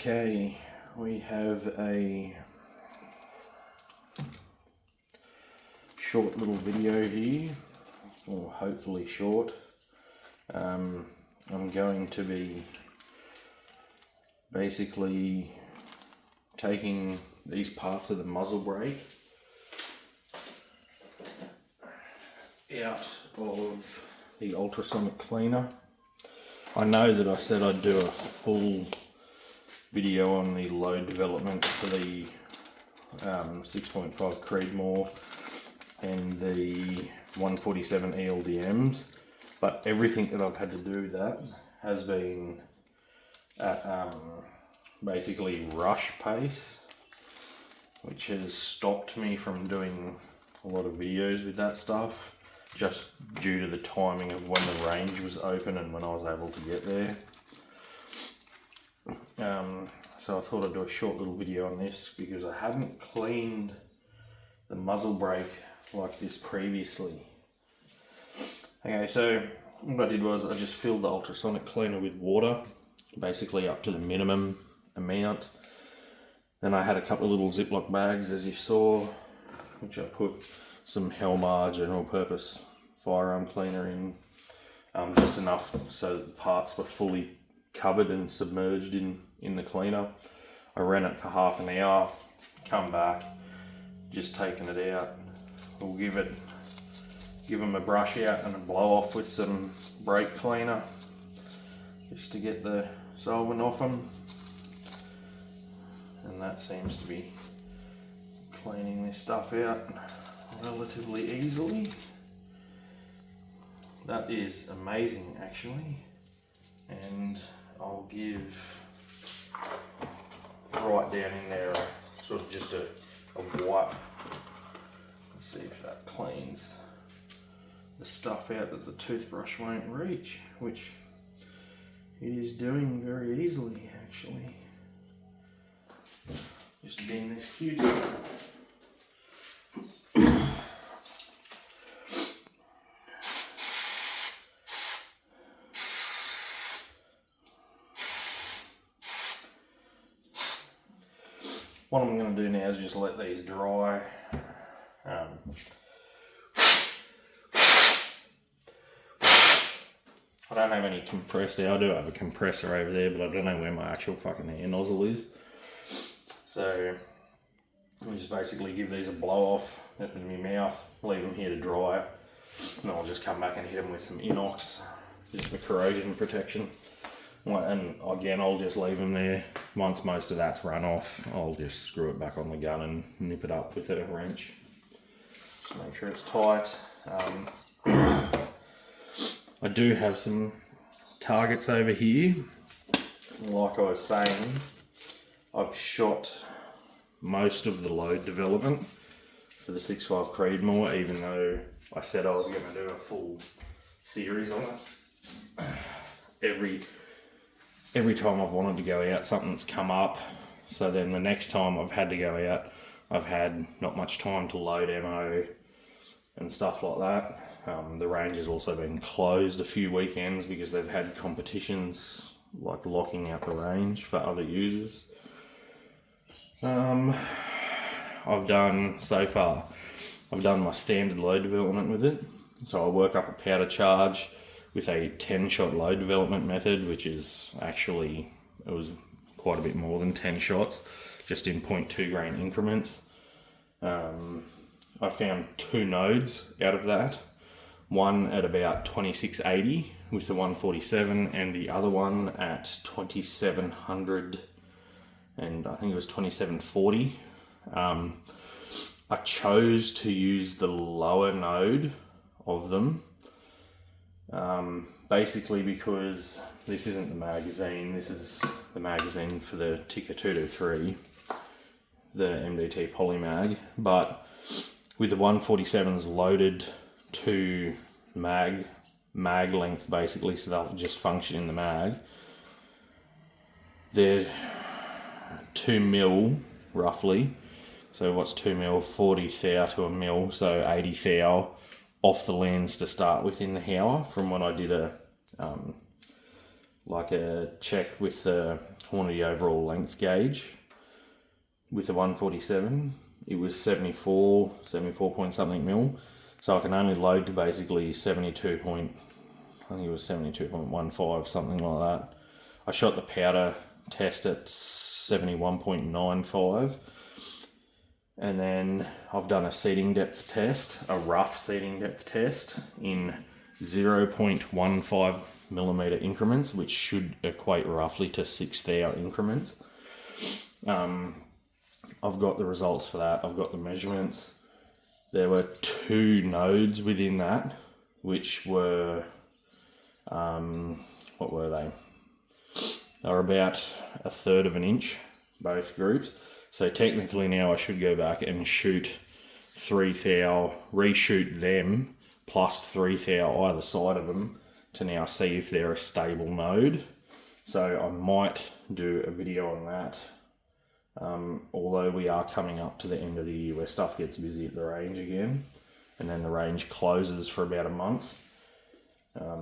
Okay, we have a short little video here, or hopefully short. I'm going to be basically taking these parts of the muzzle brake out of the ultrasonic cleaner. I know that I said I'd do a full video on the load development for the 6.5 Creedmoor and the 147 ELDMs, but everything that I've had to do with that has been at basically rush pace, which has stopped me from doing a lot of videos with that stuff, just due to the timing of when the range was open and when I was able to get there. So I thought I'd do a short little video on this because I hadn't cleaned the muzzle brake like this previously. Okay, so what I did was I just filled the ultrasonic cleaner with water, basically up to the minimum amount. Then I had a couple of little Ziploc bags, as you saw, which I put some Helmar general purpose firearm cleaner in, just enough so that the parts were fully covered and submerged in the cleaner. I ran it for half an hour, come back, just taking it out. We'll give them a brush out and a blow off with some brake cleaner, just to get the solvent off them. And that seems to be cleaning this stuff out relatively easily. That is amazing, actually. And I'll give right down in there sort of just a wipe. Let's see if that cleans the stuff out that the toothbrush won't reach, which it is doing very easily, actually. Just bin this Q-tip. What I'm going to do now is just let these dry. I don't have any compressed air. I do have a compressor over there, but I don't know where my actual fucking air nozzle is. So we just basically give these a blow off, just with my mouth, leave them here to dry, and I'll just come back and hit them with some inox, just for corrosion protection. And again, I'll just leave them there. Once most of that's run off, I'll just screw it back on the gun and nip it up with a wrench. Just make sure it's tight. I do have some targets over here. Like I was saying, I've shot most of the load development for the 6.5 Creedmoor, even though I said I was going to do a full series on it. Every time I've wanted to go out, something's come up. So then the next time I've had to go out, I've had not much time to load ammo and stuff like that. The range has also been closed a few weekends because they've had competitions like locking out the range for other users. I've done my standard load development with it. So I work up a powder charge with a 10-shot load development method, which is actually, it was quite a bit more than 10 shots, just in 0.2 grain increments. I found 2 nodes out of that, one at about 2680 with the 147 and the other one at 2700 and I think it was 2740. I chose to use the lower node of them, basically because this isn't the magazine, this is the magazine for the Tikka 223, the MDT Polymag, but with the 147s loaded to mag length basically, so they'll just function in the mag, they're 2 mil roughly. So what's 2 mil? 40 thou to a mil, so 80 thou off the lens to start with in the Hower from when I did a like a check with the Hornady overall length gauge with the 147. It was 74 point something mil. So I can only load to basically 72.15, something like that. I shot the powder test at 71.95. And then I've done a seating depth test, a rough seating depth test in 0.15 millimeter increments, which should equate roughly to 6 thou increments. I've got the results for that. I've got the measurements. There were 2 nodes within that, which were, what were they? They were about 1/3 of an inch, both groups. So technically now I should go back and shoot 3 thou, reshoot them, plus 3 thou either side of them to now see if they're a stable node. So I might do a video on that. Although we are coming up to the end of the year where stuff gets busy at the range again, and then the range closes for about a month.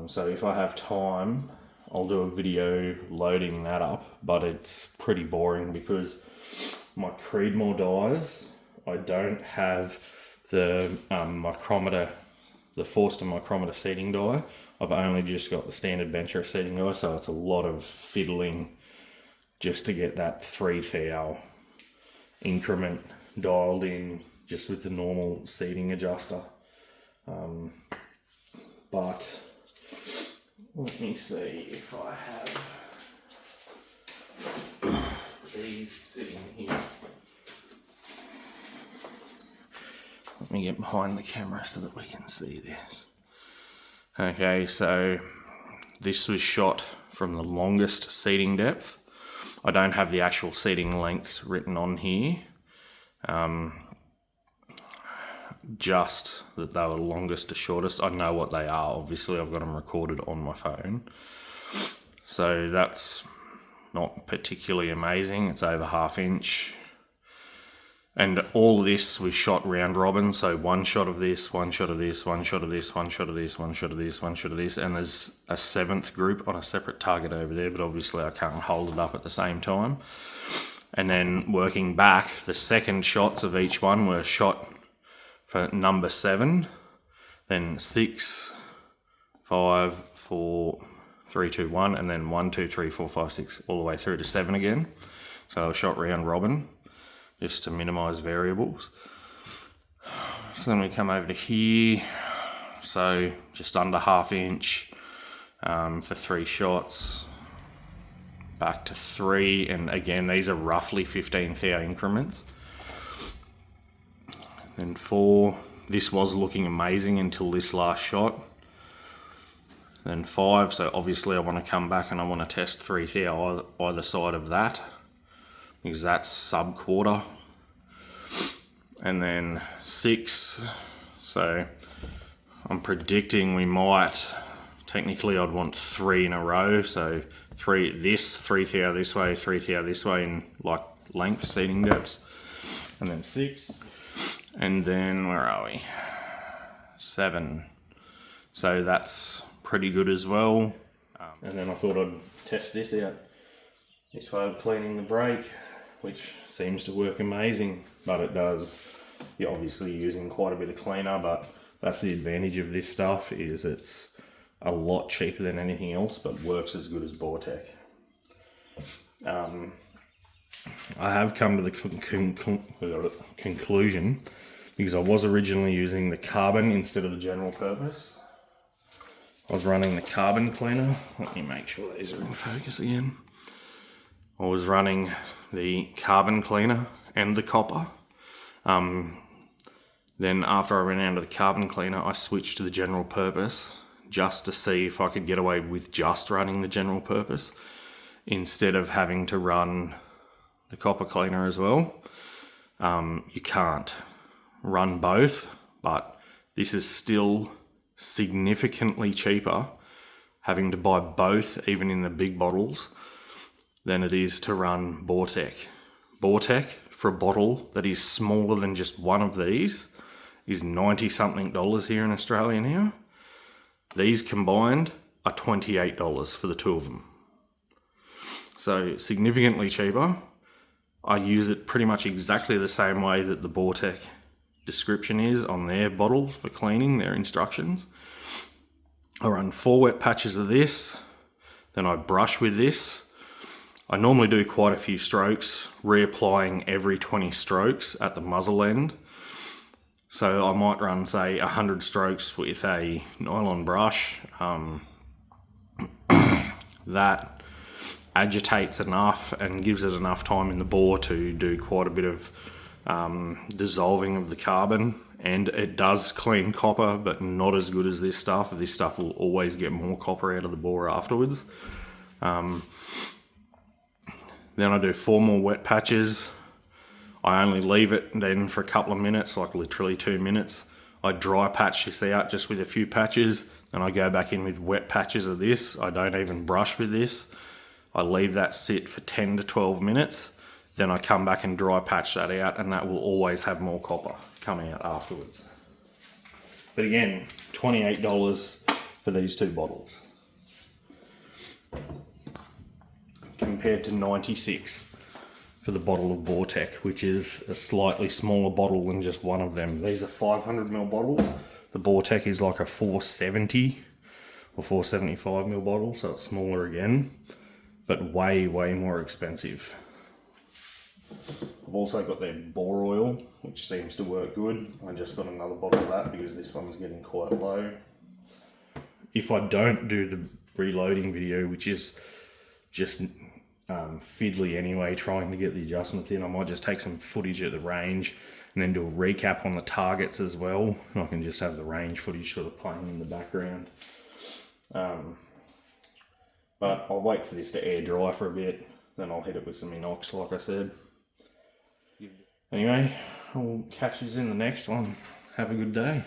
So if I have time, I'll do a video loading that up, but it's pretty boring because my Creedmoor dies, I don't have the micrometer, the Forster micrometer seating die. I've only just got the standard bencher seating die, so it's a lot of fiddling just to get that 3 thou increment dialed in just with the normal seating adjuster. But let me see if I have these sitting here. Let me get behind the camera so that we can see this. Okay, so this was shot from the longest seating depth. I don't have the actual seating lengths written on here. Just that they were longest to shortest. I know what they are. Obviously, I've got them recorded on my phone. So that's not particularly amazing. It's over 1/2 inch. And all of this was shot round robin. So one shot of this, one shot of this, one shot of this, one shot of this, one shot of this, one shot of this. And there's a 7th group on a separate target over there, but obviously I can't hold it up at the same time. And then working back, the second shots of each one were shot for number 7, then 6, 5, 4, 3, 2, 1, and then 1, 2, 3, 4, 5, 6, all the way through to 7 again. So I shot round robin, just to minimize variables. So then we come over to here, so just under 1/2 inch for 3 shots, back to 3, and again these are roughly 15 thou increments. Then 4, this was looking amazing until this last shot. Then 5, so obviously I want to come back and I want to test 3 thou either side of that, because that's sub quarter. And then 6, so I'm predicting we might, technically I'd want 3 in a row, so 3 thou this way, 3 thou this way in like length seating depths, and then 6, and then where are we, 7, so that's pretty good as well. And then I thought I'd test this out, this way of cleaning the brake, which seems to work amazing, but it does. You're obviously using quite a bit of cleaner, but that's the advantage of this stuff, is it's a lot cheaper than anything else, but works as good as Vortec. I have come to the conclusion, because I was originally using the carbon instead of the general purpose. I was running the carbon cleaner. Let me make sure these are in focus again. I was running the carbon cleaner and the copper. Then after I ran out of the carbon cleaner, I switched to the general purpose just to see if I could get away with just running the general purpose instead of having to run the copper cleaner as well. You can't run both, but this is still significantly cheaper having to buy both, even in the big bottles, than it is to run Vortec. Vortec, for a bottle that is smaller than just one of these, is $90-something here in Australia now. These combined are $28 for the 2 of them. so significantly cheaper. I use it pretty much exactly the same way that the Vortec description is on their bottles for cleaning, their instructions. I run 4 wet patches of this, then I brush with this. I normally do quite a few strokes, reapplying every 20 strokes at the muzzle end. So I might run, say, 100 strokes with a nylon brush. That agitates enough and gives it enough time in the bore to do quite a bit of dissolving of the carbon, and it does clean copper, but not as good as this stuff. This stuff will always get more copper out of the bore afterwards. Then I do 4 more wet patches. I only leave it then for a couple of minutes, like literally 2 minutes. I dry patch this out just with a few patches, then I go back in with wet patches of this. I don't even brush with this. I leave that sit for 10 to 12 minutes. Then I come back and dry patch that out, and that will always have more copper coming out afterwards. But again, $28 for these 2 bottles. Compared to $96 for the bottle of Vortec, which is a slightly smaller bottle than just one of them. These are 500ml bottles. The Vortec is like a 470 or 475ml bottle, so it's smaller again, but way more expensive. I've also got their bore oil, which seems to work good. I just got another bottle of that because this one's getting quite low. If I don't do the reloading video, which is just fiddly anyway, trying to get the adjustments in, I might just take some footage at the range and then do a recap on the targets as well, and I can just have the range footage sort of playing in the background. But I'll wait for this to air dry for a bit, then I'll hit it with some inox like I said. Anyway, I'll catch you in the next one. Have a good day.